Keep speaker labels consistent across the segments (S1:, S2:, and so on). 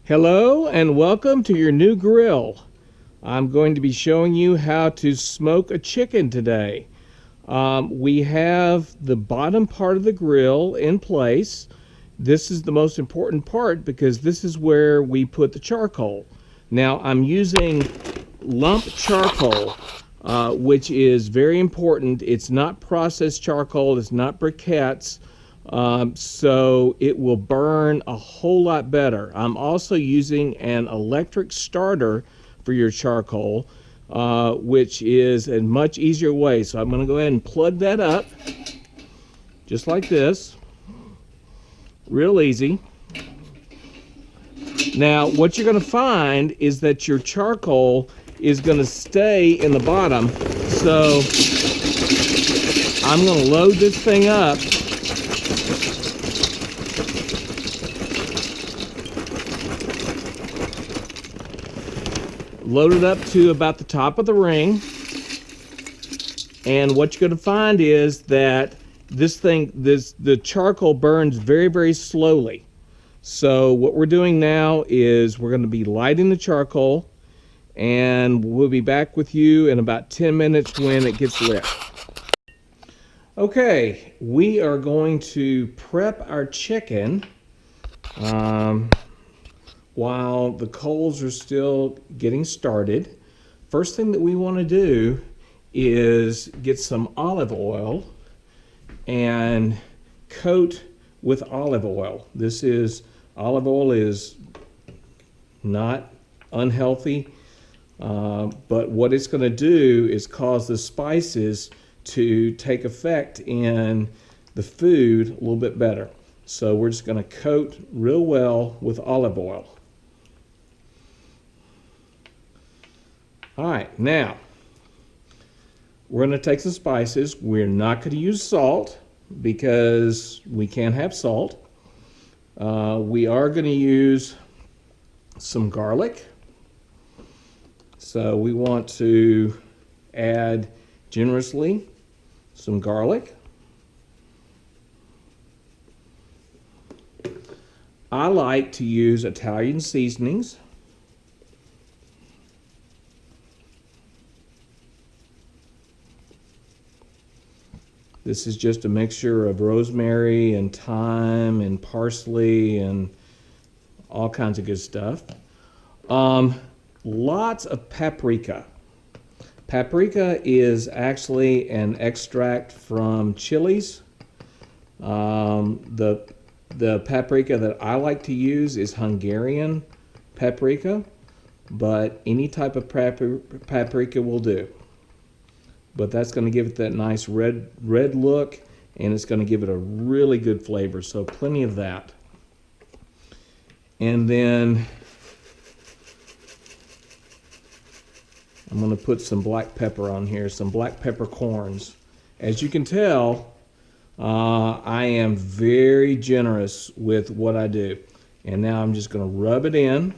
S1: Hello and welcome to your new grill. I'm going to be showing you how to smoke a chicken today. We have the bottom part of the grill in place. This is the most important part because this is where we put the charcoal. Now I'm using lump charcoal, which is very important. It's not processed charcoal, it's not briquettes. So it will burn a whole lot better. I'm also using an electric starter for your charcoal, which is a much easier way. So I'm going to go ahead and plug that up, just like this. Real easy. Now, what you're going to find is that your charcoal is going to stay in the bottom. So I'm going to load this thing up. Load it up to about the top of the ring, and what you're going to find is that the charcoal burns very, very slowly. So what we're doing now is we're going to be lighting the charcoal, and we'll be back with you in about 10 minutes when it gets lit. Okay, we are going to prep our chicken while the coals are still getting started. First thing that we want to do is get some olive oil and coat with olive oil. Olive oil is not unhealthy, but what it's going to do is cause the spices to take effect in the food a little bit better. So we're just going to coat real well with olive oil. All right, now we're going to take some spices. We're not going to use salt because we can't have salt. We are going to use some garlic. So we want to add generously some garlic. I like to use Italian seasonings. This is just a mixture of rosemary and thyme and parsley and all kinds of good stuff. Lots of paprika. Paprika is actually an extract from chilies. The paprika that I like to use is Hungarian paprika, but any type of paprika will do. But that's going to give it that nice red look, and it's going to give it a really good flavor. So plenty of that. And then I'm going to put some black pepper on here, some black pepper corns. As you can tell, I am very generous with what I do. And now I'm just going to rub it in.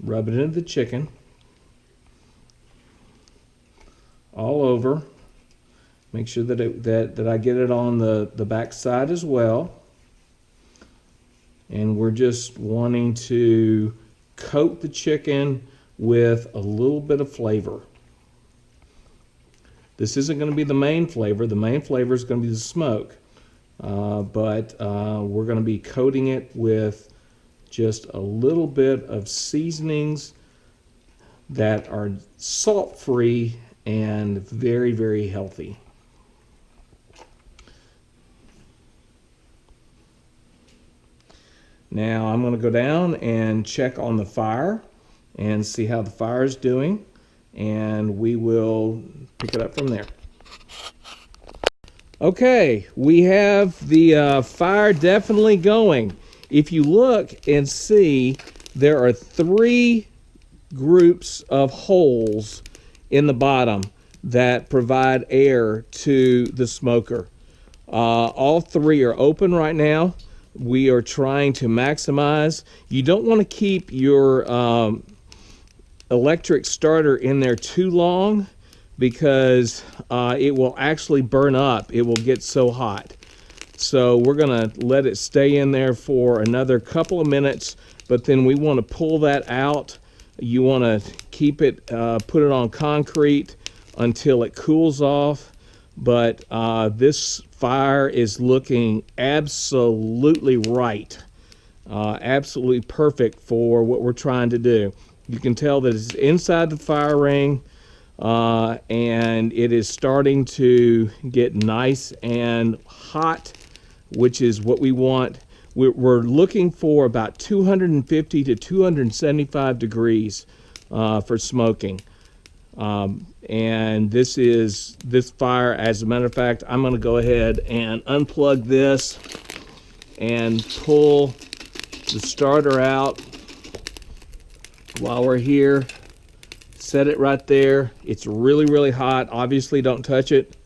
S1: Rub it into the chicken. All over. Make sure that I get it on the back side as well. And we're just wanting to coat the chicken with a little bit of flavor. This isn't going to be the main flavor. The main flavor is going to be the smoke. But we're going to be coating it with just a little bit of seasonings that are salt-free and very, very healthy. Now I'm going to go down and check on the fire and see how the fire is doing, and we will pick it up from there. Okay, we have the fire definitely going. If you look and see, there are 3 groups of holes in the bottom that provide air to the smoker. All 3 are open right now. We are trying to maximize. You don't want to keep your electric starter in there too long because it will actually burn up. It will get so hot. So we're going to let it stay in there for another couple of minutes, but then we want to pull that out. You want to keep it, put it on concrete until it cools off. But this fire is looking absolutely right. Absolutely perfect for what we're trying to do. You can tell that it's inside the fire ring, and it is starting to get nice and hot, which is what we want. We're looking for about 250 to 275 degrees for smoking. And this fire, as a matter of fact, I'm going to go ahead and unplug this and pull the starter out while we're here. Set it right there. It's really, really hot. Obviously, don't touch it.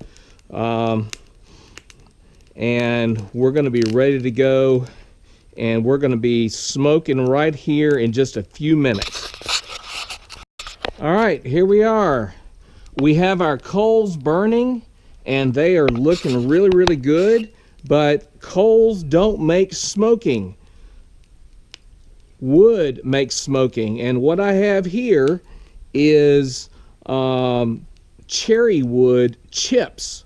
S1: And we're going to be ready to go, and we're going to be smoking right here in just a few minutes. All right, here we are. We have our coals burning, and they are looking really, really good, but coals don't make smoking. Wood makes smoking, and what I have here is cherry wood chips.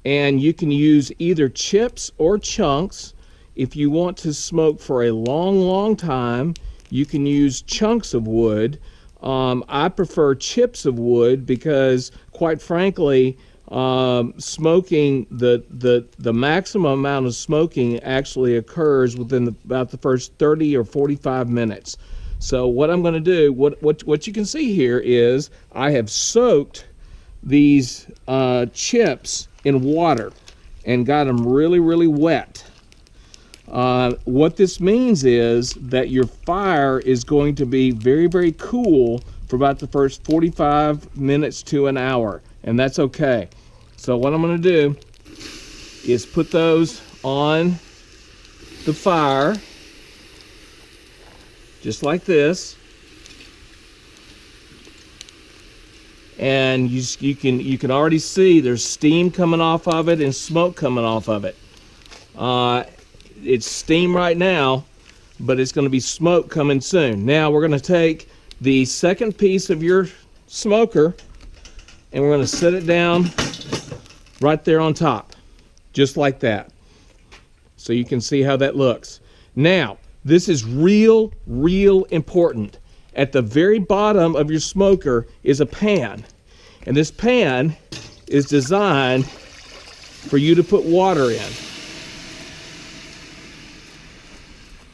S1: And you can use either chips or chunks. If you want to smoke for a long, long time, you can use chunks of wood. I prefer chips of wood because, quite frankly, smoking, the maximum amount of smoking actually occurs within about the first 30 or 45 minutes. So what I'm going to do, what you can see here is I have soaked these chips in water and got them really, really wet. What this means is that your fire is going to be very, very cool for about the first 45 minutes to an hour, and that's okay. So what I'm going to do is put those on the fire just like this. And you can already see there's steam coming off of it and smoke coming off of it. It's steam right now, but it's going to be smoke coming soon. Now we're going to take the second piece of your smoker and we're going to set it down right there on top, just like that. So you can see how that looks. Now, this is real, real important. At the very bottom of your smoker is a pan, and this pan is designed for you to put water in.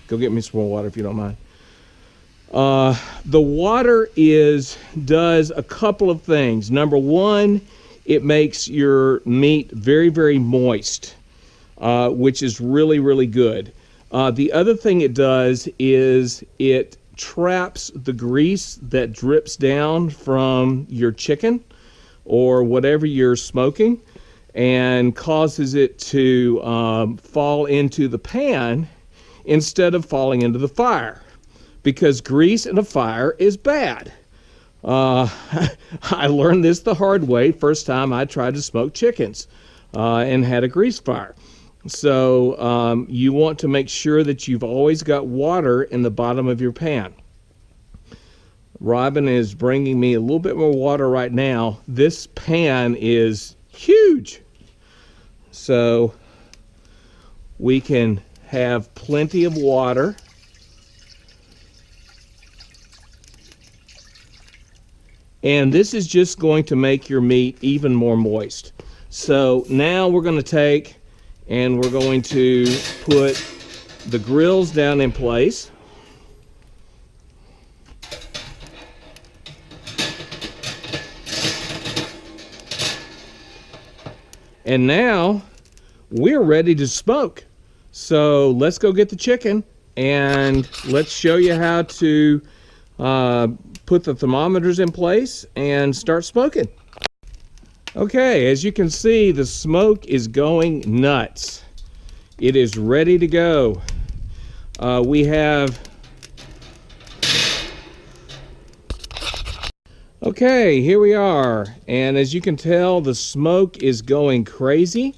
S1: Go get me some more water if you don't mind. The water does a couple of things. Number one, it makes your meat very, very moist, which is really, really good. The other thing it does is it traps the grease that drips down from your chicken or whatever you're smoking and causes it to fall into the pan instead of falling into the fire, because grease in a fire is bad. I learned this the hard way first time I tried to smoke chickens and had a grease fire. So you want to make sure that you've always got water in the bottom of your pan. Robin is bringing me a little bit more water right now. This pan is huge, so we can have plenty of water. And this is just going to make your meat even more moist. So now we're going to take and we're going to put the grills down in place. And now we're ready to smoke. So let's go get the chicken and let's show you how to put the thermometers in place and start smoking. Okay, as you can see, the smoke is going nuts. It is ready to go. We have... Okay, here we are. And as you can tell, the smoke is going crazy.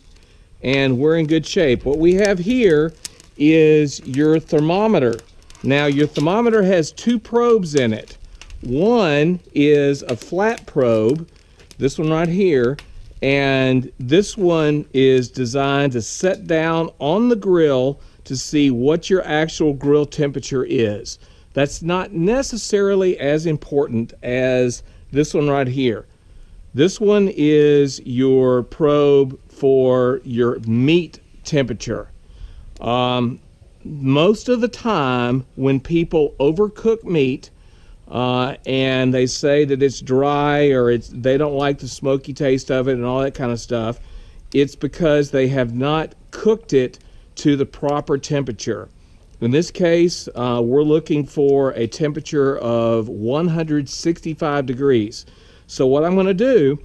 S1: and we're in good shape. What we have here is your thermometer. Now, your thermometer has two probes in it. One is a flat probe, this one right here, and this one is designed to set down on the grill to see what your actual grill temperature is. That's not necessarily as important as this one right here. This one is your probe for your meat temperature. Most of the time when people overcook meat and they say that it's dry or they don't like the smoky taste of it and all that kind of stuff, it's because they have not cooked it to the proper temperature. In this case, we're looking for a temperature of 165 degrees. So what I'm going to do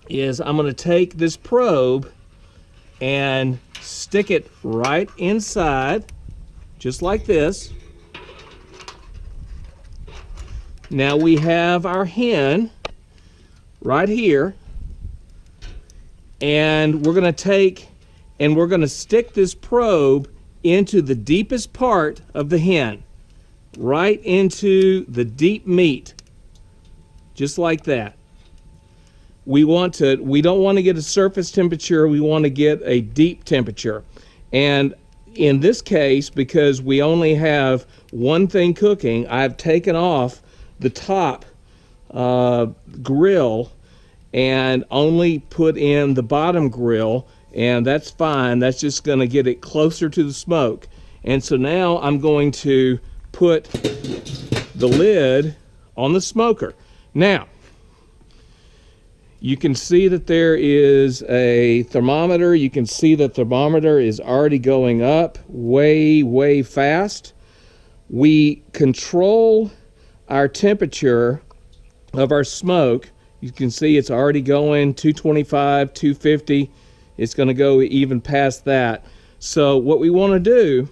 S1: is I'm going to take this probe and stick it right inside, just like this. Now we have our hen right here, and we're going to take and we're going to stick this probe into the deepest part of the hen, right into the deep meat, just like that. We don't want to get a surface temperature, we want to get a deep temperature. And in this case, because we only have one thing cooking, I've taken off the top grill and only put in the bottom grill, and that's fine. That's just going to get it closer to the smoke. And so now I'm going to put the lid on the smoker. Now, you can see that there is a thermometer. You can see the thermometer is already going up way, way fast. We control our temperature of our smoke. You can see it's already going 225, 250. It's going to go even past that. So what we want to do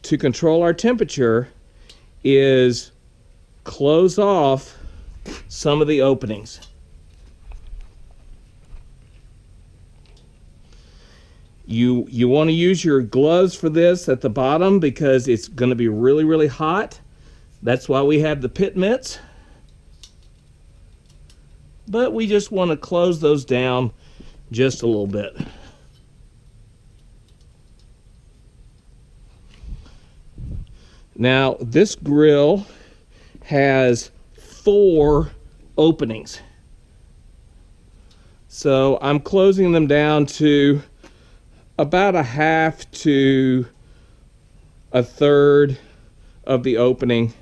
S1: to control our temperature is close off some of the openings. You want to use your gloves for this at the bottom because it's going to be really, really hot. That's why we have the pit mitts. But we just want to close those down just a little bit. Now, this grill has 4 openings. So I'm closing them down to about a half to a third of the opening,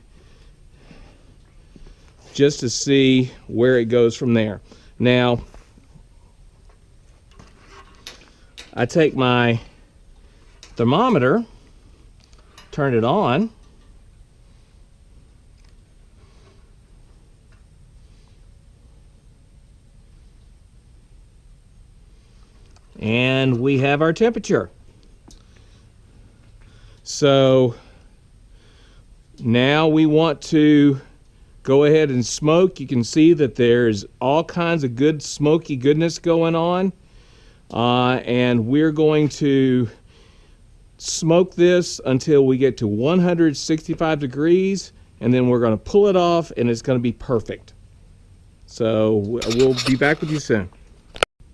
S1: just to see where it goes from there. Now, I take my thermometer, turn it on, and we have our temperature. So now we want to go ahead and smoke. You can see that there's all kinds of good smoky goodness going on. And we're going to smoke this until we get to 165 degrees, and then we're going to pull it off, and it's going to be perfect. So we'll be back with you soon.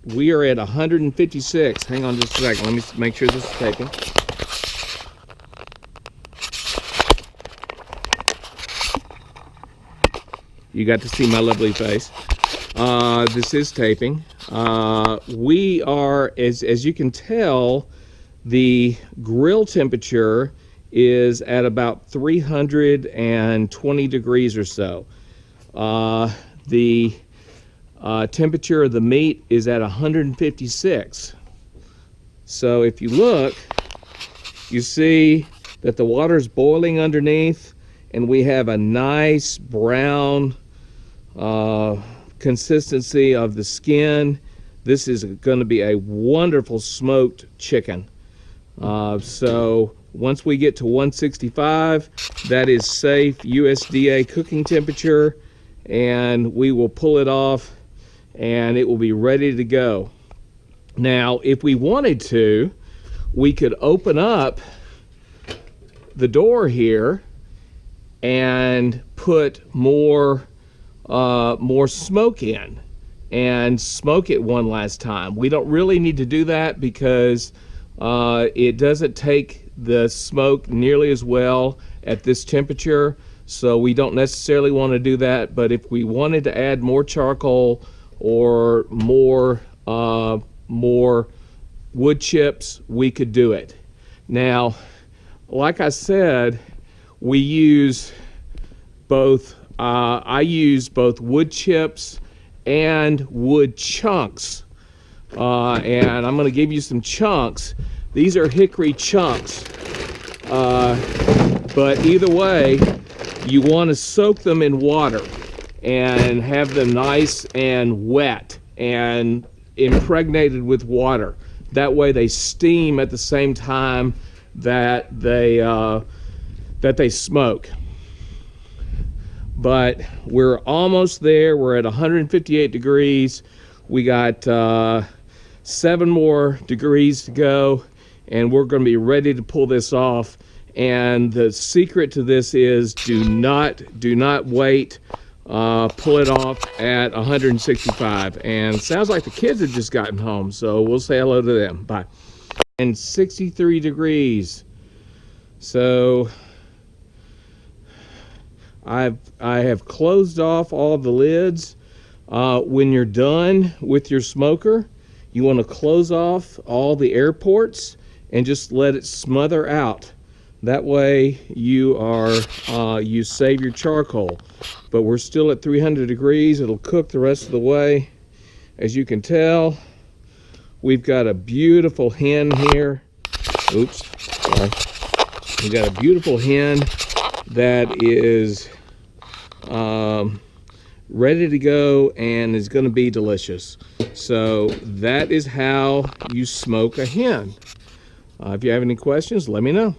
S1: We are at 156. Hang on just a second. Let me make sure this is taping. You got to see my lovely face. This is taping. We are, as you can tell, the grill temperature is at about 320 degrees or so. The temperature of the meat is at 156. So if you look, you see that the water is boiling underneath, and we have a nice brown consistency of the skin. This is going to be a wonderful smoked chicken. So once we get to 165, that is safe USDA cooking temperature, and we will pull it off and it will be ready to go. Now, if we wanted to, we could open up the door here and put more smoke in and smoke it one last time. We don't really need to do that because it doesn't take the smoke nearly as well at this temperature, so we don't necessarily want to do that. But if we wanted to add more charcoal or more wood chips, we could do it. Now, like I said, we use both, I use both wood chips and wood chunks. And I'm going to give you some chunks. These are hickory chunks. But either way, you want to soak them in water and have them nice and wet and impregnated with water. That way they steam at the same time that they smoke. But we're almost there. We're at 158 degrees. We got 7 more degrees to go, and we're going to be ready to pull this off. And the secret to this is do not wait. Pull it off at 165. And it sounds like the kids have just gotten home, so we'll say hello to them. Bye. And 63 degrees. So I have closed off all the lids. When you're done with your smoker, you want to close off all the air ports and just let it smother out. That way you save your charcoal. But we're still at 300 degrees. It'll cook the rest of the way. As you can tell, we've got a beautiful hen here. Oops, sorry. We've got a beautiful hen that is ready to go and is going to be delicious. So that is how you smoke a hen. If you have any questions, let me know.